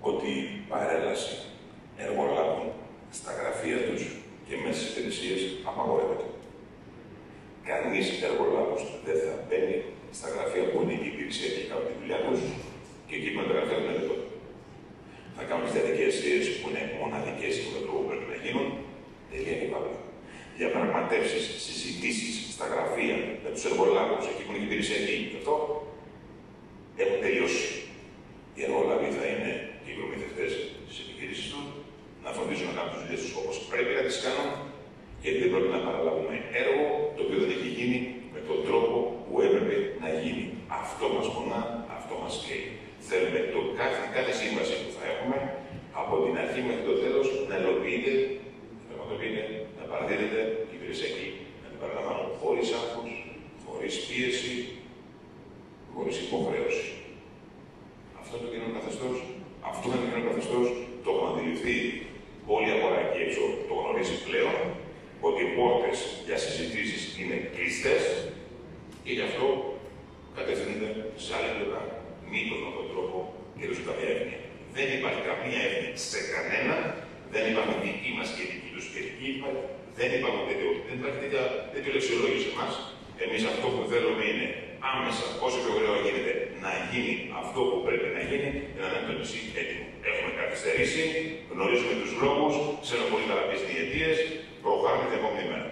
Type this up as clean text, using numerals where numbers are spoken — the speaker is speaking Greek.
ότι η παρέλαση εργολάβων στα γραφεία τους και μέσα στις υπηρεσίες απαγορεύεται. Κανείς εργολάβος δεν θα μπαίνει στα γραφεία που είναι η υπηρεσία και κάνουν τη δουλειά τους και εκεί με τα γραφεία του είναι τότε. Θα κάνουν τις διαδικασίες που είναι μοναδικές και με το τρόπο που πρέπει να γίνουν. Τελεία και παύλα. Διαπραγματεύσεις, συζητήσεις στα γραφεία με τους εργολάβους, εκεί που είναι η υπηρεσία και αυτό έχουν τελειώσει. Οι εργολάβοι θα είναι και οι προμηθευτές της επιχείρησης τους, να φροντίζουν να κάνουν τις δουλειές τους όπως πρέπει να τις κάνουν, γιατί δεν πρέπει να παραλάβουμε έργο το οποίο δεν έχει γίνει με τον τρόπο που έπρεπε να γίνει. Αυτό μας πονά, αυτό μας καίει. Θέλουμε κάθε σύμβαση που θα έχουμε από την αρχή μέχρι το τέλος να υλοποιείται, να παραδίδεται η υπηρεσιακή, να την παραλαμβάνουν χωρίς άγχος, χωρίς πίεση, χωρίς υποχρέωση. Αυτό είναι το κοινό καθεστώς, το έχουμε αντιληφθεί όλη η αγορά εκεί έξω, το γνωρίζει πλέον, ότι οι πόρτες για συζητήσεις είναι κλειστές και γι' αυτό κατευθύνεται σε άλλη πλευρά. Μήπως με αυτόν τον τρόπο κερδίσουν κάποια εύνοια. Δεν υπάρχει καμία εύνοια σε κανένα, δεν υπάρχουν δικοί μας και δικοί τους και δικοί μας, δεν υπάρχουν δεν υπάρχει τέτοια λεξιολόγηση σε εμάς. Εμείς αυτό που θέλουμε είναι άμεσα, όσο πιο γρήγορα γίνεται, να γίνει αυτό που πρέπει να γίνει για να είναι το νησί έτοιμο. Έχουμε καθυστερήσει, γνωρίζουμε τους λόγους, ξέρουμε πολύ καλά ποιες είναι οι αιτίες, προχωράμε την επόμενη μέρα.